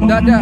Dadah.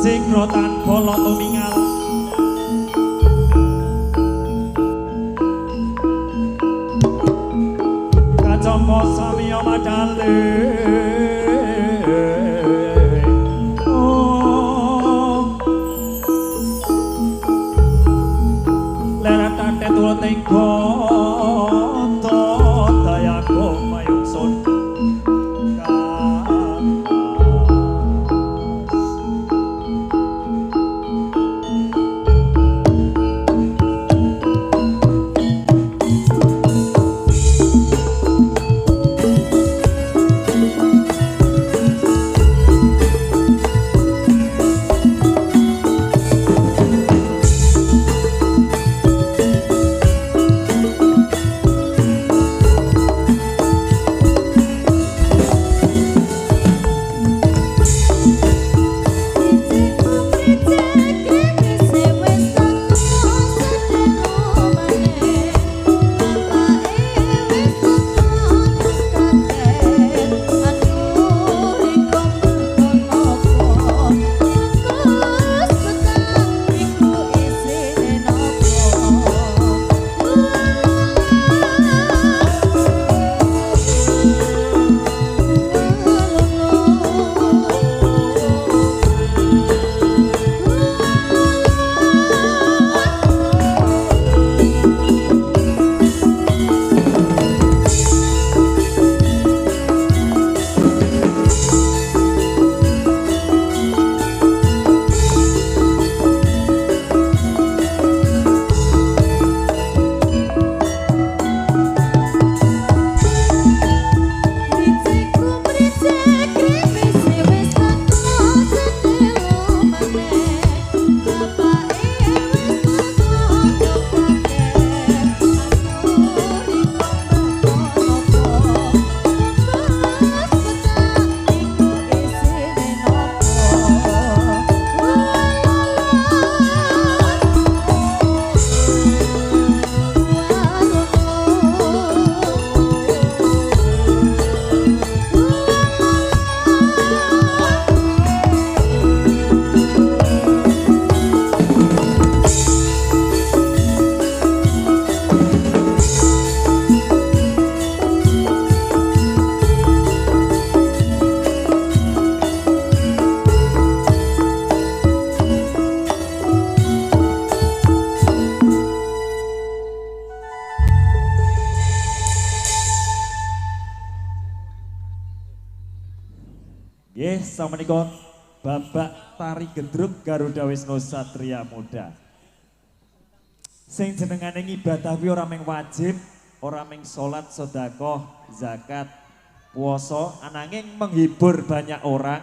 Singro tanpa loto ningal kacampa samiya madale leret tante tuleting goto dayaku mayung sun nggih samenika babak tari gendruk Garuda Wisnu Satria Muda. Sing jenengane ngibadah kuwi ora mung wajib, ora mung salat, sedekah, zakat, puasa, ananging menghibur banyak orang.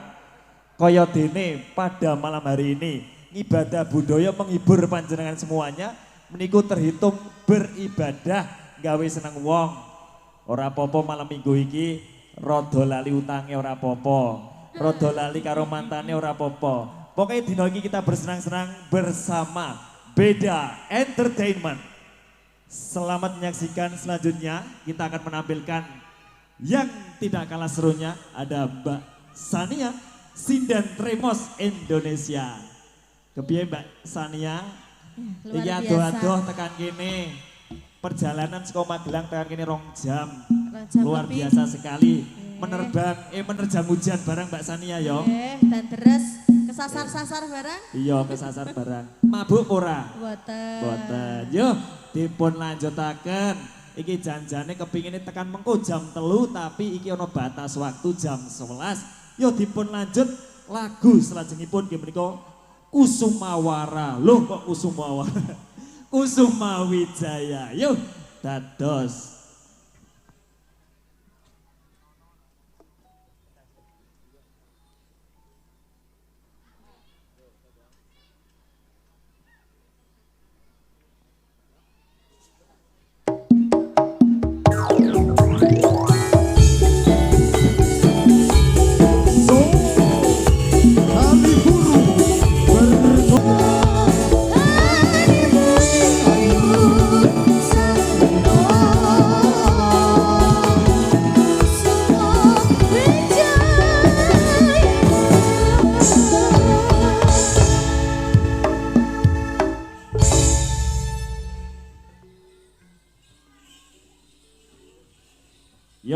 Kaya dene pada malam hari ini ibadah budaya menghibur panjenengan semuanya, meniku terhitung beribadah gawe seneng wong. Ora apa-apa malam minggu iki rada lali utange ora apa-apa. Rada lali karo mantane ora apa-apa. Pokoknya dino iki kita bersenang-senang bersama Beda Entertainment. Selamat menyaksikan selanjutnya. Kita akan menampilkan yang tidak kalah serunya. Ada Mbak Sania, Sinden Tremos Indonesia. Kepiye Mbak Sania? Iki adoh-adoh tekan kene. Perjalanan saka Magelang tekan kene 2 jam. Luar biasa sekali. Menerjang hujan barang Mbak Sania yo. Dan terus kesasar-sasar barang? Iya, kesasar barang. Mabuk ora? Boten. Boten. Yo, dipun lanjutaken. Iki janjane kepingine tekan mengko jam 3 tapi iki ana batas waktu jam 11. Yo dipun lanjut lagu selajengipun nggih menika Kusumawara. Loh kok Kusumawara? Kusuma Wijaya. Yo dados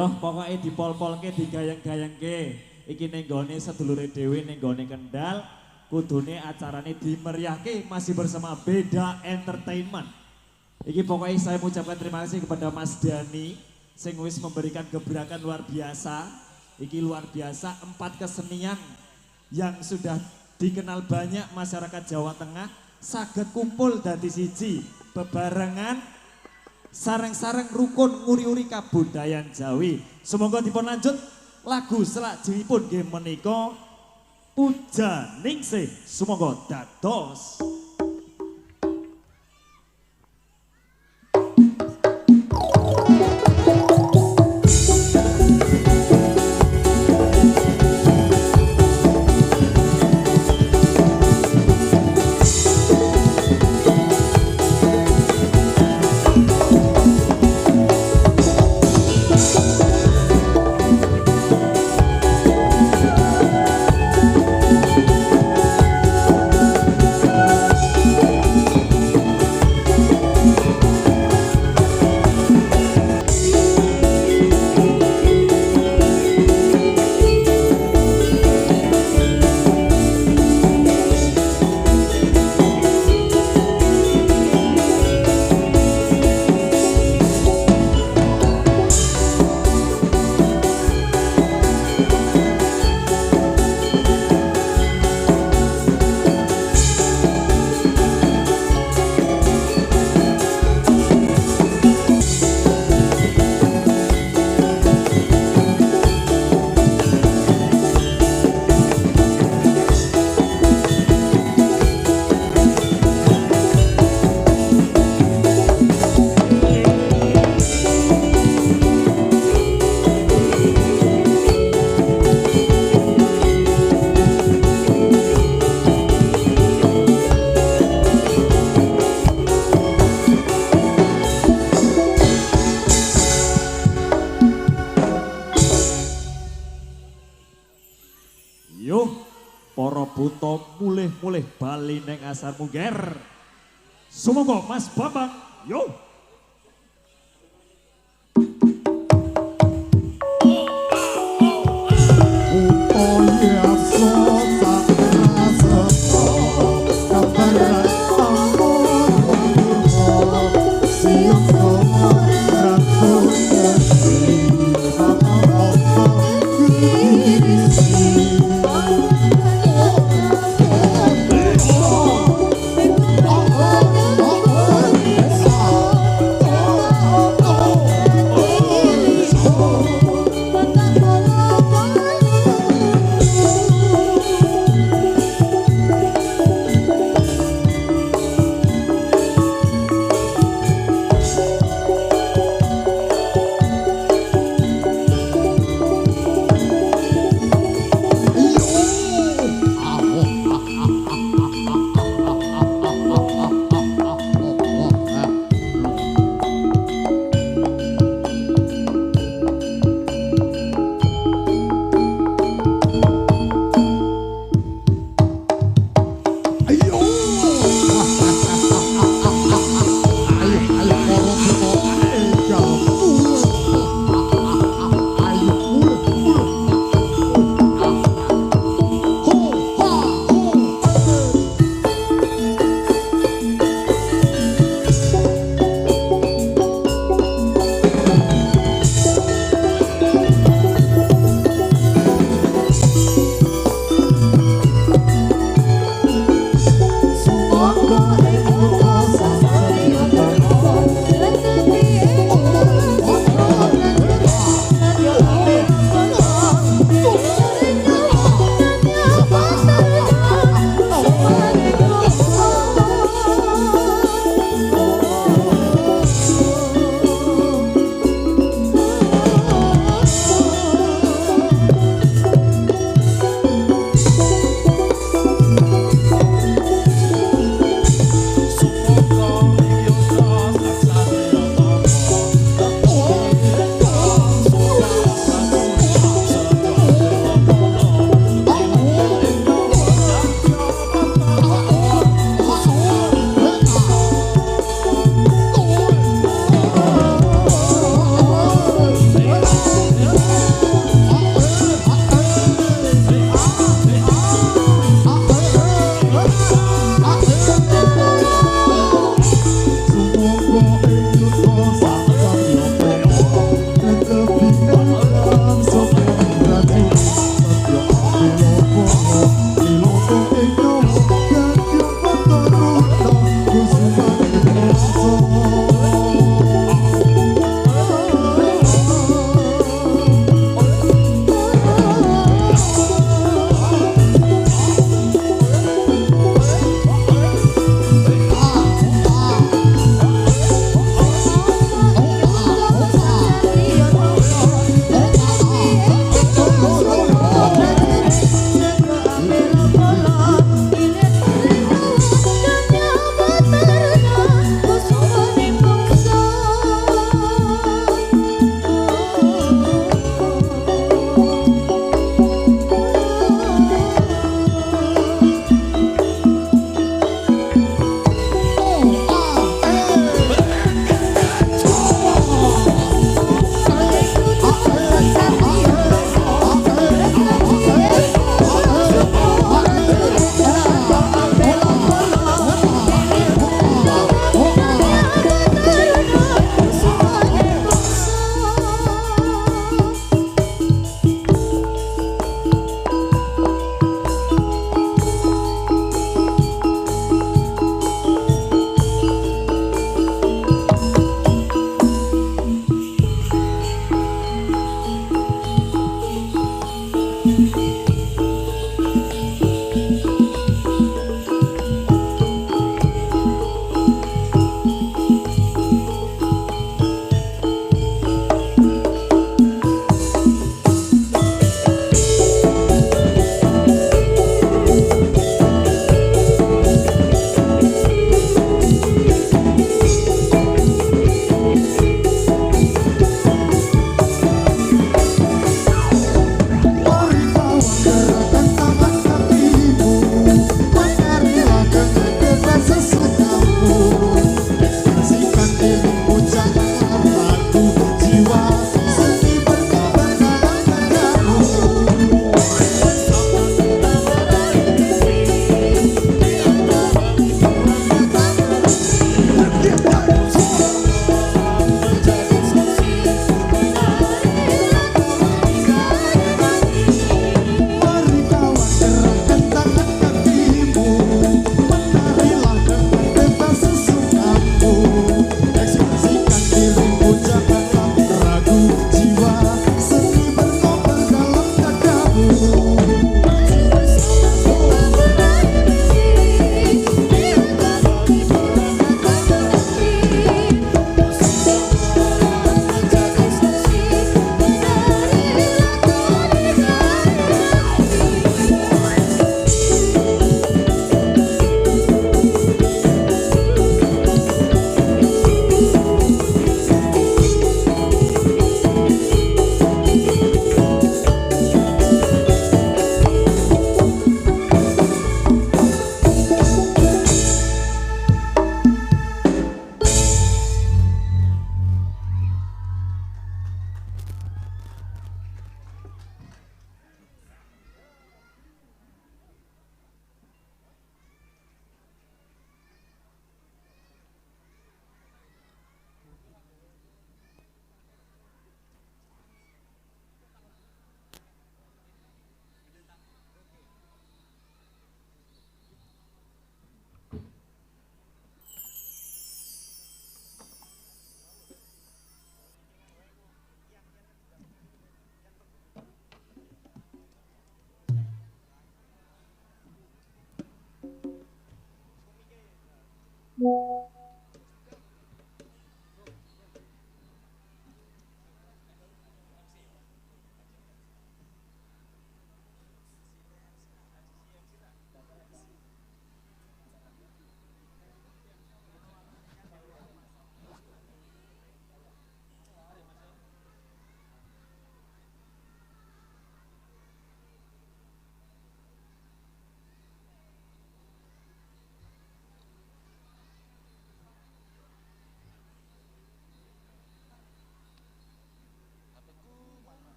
Yo pokoknya dipol-polke, digayang-gayangke. Iki nenggone sedulure dhewe nenggone Kendal, kudune acarane dimeriahke masih bersama Beda Entertainment. Iki pokoknya saya mengucapkan terima kasih kepada Mas Dani sing wis memberikan gebrakan luar biasa. Iki luar biasa 4 kesenian yang sudah dikenal banyak masyarakat Jawa Tengah saged kumpul dadi siji bebarengan sareng-sareng rukun nguri-uri kabudayan Jawi. Semoga dipun lanjut lagu selajengipun nggih menika Puja Ningsih. Semoga dados para buta mulih-mulih bali neng asar mungger. Semoga Mas Bambang, yo. Oh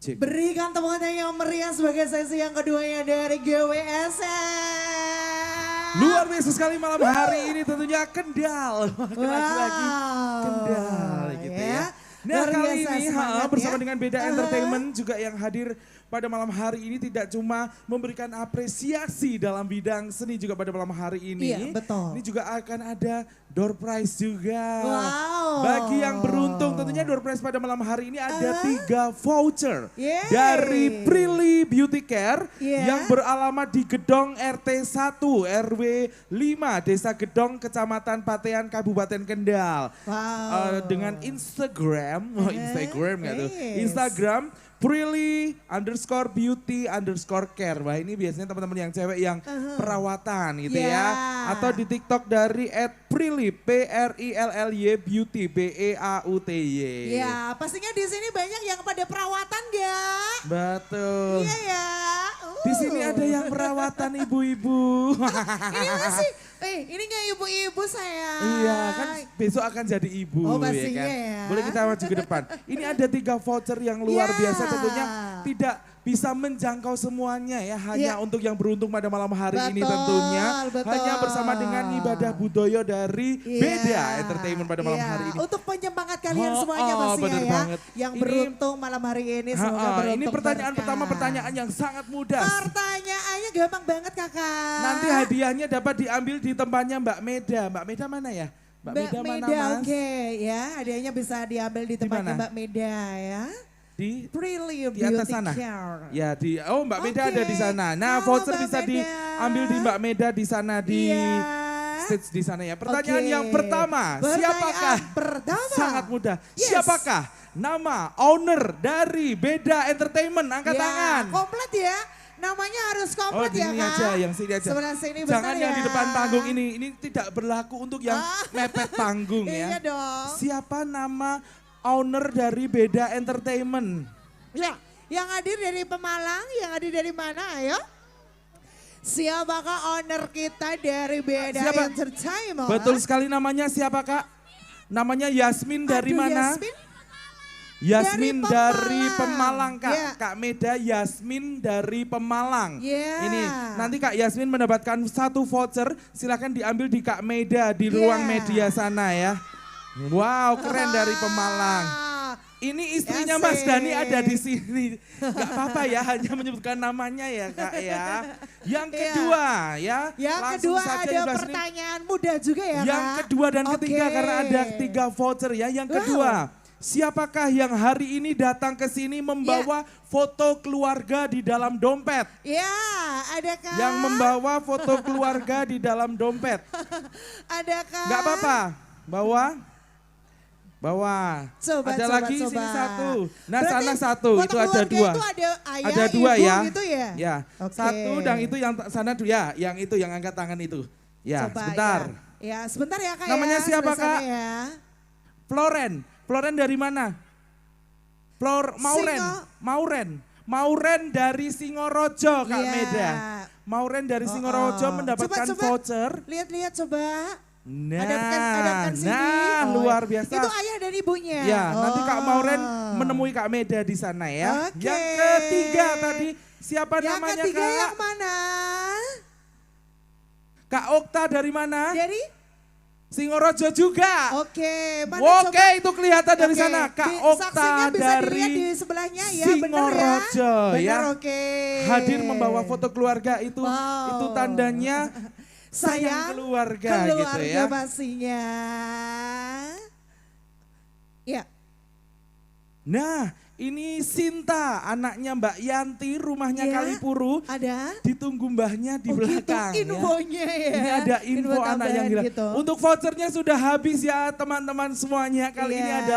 Cek. Berikan tepuk tangan yang meriah sebagai sesi yang keduanya dari GWSN. Luar biasa sekali malam hari ini tentunya Kendal. Lagi-lagi Kendal gitu ya. Nah Luar kali biasa ini semangat bersama ya. dengan Beda Entertainment juga yang hadir pada malam hari ini tidak cuma memberikan apresiasi dalam bidang seni juga pada malam hari ini. Iya, betul. Ini juga akan ada door prize juga. Wow. Bagi yang beruntung tentunya door prize pada malam hari ini ada 3 voucher Yeay. dari Prilly Beauty Care Yeah. yang beralamat di Gedong RT 1 RW 5 Desa Gedong Kecamatan Patean Kabupaten Kendal. Wow. Dengan Instagram, Instagram nggak tuh? Yes. Instagram Prilly_beauty_care. Wah ini biasanya teman-teman yang cewek yang perawatan gitu ya. Yeah. Atau di TikTok dari @prilly PRILLY beauty BEAUTY. Ya, pastinya di sini banyak yang pada perawatan ya. Betul. Iya ya. Di sini ada yang perawatan ibu-ibu. Ini masih, ini nggak ibu-ibu sayang. Iya kan besok akan jadi ibu Oh, ya pastinya kan. ya. Boleh kita maju ke depan. Ini ada 3 voucher yang luar Ya. biasa tentunya tidak bisa menjangkau semuanya ya. Hanya Ya. untuk yang beruntung pada malam hari ini Betul, tentunya. betul. Hanya bersama dengan Ibadah Budoyo dari Iya. Beda Entertainment pada malam Iya, hari ini. Untuk penyemangat kalian Oh, semuanya oh, pastinya bener ya. banget. Yang Ini- beruntung malam hari ini semoga beruntung Ini pertanyaan berkah. pertama, pertanyaan yang sangat mudah. Pertanyaannya gampang banget kakak. Nanti hadiahnya dapat diambil di tempatnya Mbak Meda. Mbak Meda mana ya? Mbak Meda mana Mas? Oke ya, hadiahnya bisa diambil di tempatnya mana? Mbak Meda ya. Di Prilly di atas Beauty sana. Care. Ya Mbak Meda Oke. ada di sana. Nah, Halo, voucher Mbak bisa Meda. diambil di Mbak Meda di sana di Iya. stage di sana ya. Pertanyaan Oke. yang pertama, Pertanyaan siapakah? pertama. Sangat mudah. Yes. Siapakah nama owner dari Beda Entertainment? Angkat Ya, tangan. komplit ya. Namanya harus komplit di ya sini Kak. aja, yang sini aja. Sebelah sini bentar Jangan yang ya. di depan panggung ini tidak berlaku untuk yang mepet panggung Iya ya. dong. Siapa nama owner dari Beda Entertainment? Ya, yang hadir dari Pemalang, yang hadir dari mana ayo? Siapakah owner kita dari Beda Siapa? Entertainment? Betul sekali namanya siapa Kak? Namanya Yasmin dari Aduh, mana? Yasmin Dari dari Pemalang. Pemalang Kak. Ya. Kak Meda Yasmin dari Pemalang. Ya. Ini nanti Kak Yasmin mendapatkan 1 voucher. Silahkan diambil di Kak Meda di ruang media sana ya. Wow keren dari Pemalang. Ini istrinya Mas Asik. Dani ada di sini. Gak apa-apa ya hanya menyebutkan namanya ya Kak ya. Yang Iya. kedua ya. Yang langsung kedua saja ada di sebelah sini. pertanyaan mudah juga ya Yang Kak? kedua dan ketiga Oke. karena ada 3 voucher ya. Yang kedua, siapakah yang hari ini datang ke sini membawa foto keluarga di dalam dompet? Ya, ada Kak? Yang membawa foto keluarga di dalam dompet. Ada Kak? Enggak apa-apa, bawa. Coba, ada coba, lagi coba. sini 1. Nah Berarti sana 1, foto itu ada keluarga 2. Itu ada ayah, Ada 2 ibu ya. gitu ya? Ya, Oke. 1 dan itu yang sana ya, yang itu yang angkat tangan itu. Ya, Coba, sebentar. Ya, sebentar ya Kak Namanya ya. siapa, sebelah sana Kak? Ya. Floren dari mana? Mauren dari Singorojo Kak Iya. Meda. Mauren dari Singorojo mendapatkan Coba. voucher. Lihat-lihat coba. Nah, Hadapkan sini. luar biasa. Itu ayah dan ibunya. Ya, nanti Kak Mauren Oh. menemui Kak Meda di sana ya. Oke. Yang ketiga tadi siapa Yang namanya ketiga Kak? yang mana? Kak Okta dari mana? Dari? Singorojo juga. Oke. Mana Oke, coba? itu kelihatan dari Oke, sana. Kak saksinya Okta bisa dari dilihat di sebelahnya ya, Singorojo bener ya. ya. Bener, oke. Hadir membawa foto keluarga itu Wow. itu tandanya sayang keluarga gitu ya. pastinya. Ya. Nah, ini Sinta, anaknya Mbak Yanti, rumahnya Ya, Kalipuru. Ada? Ditunggu mbahnya di Oh, belakang gitu, ya. infonya ya. Ini ada info anak yang tambahan gila. gitu. Untuk vouchernya sudah habis ya teman-teman semuanya. Kali ini Iya. adalah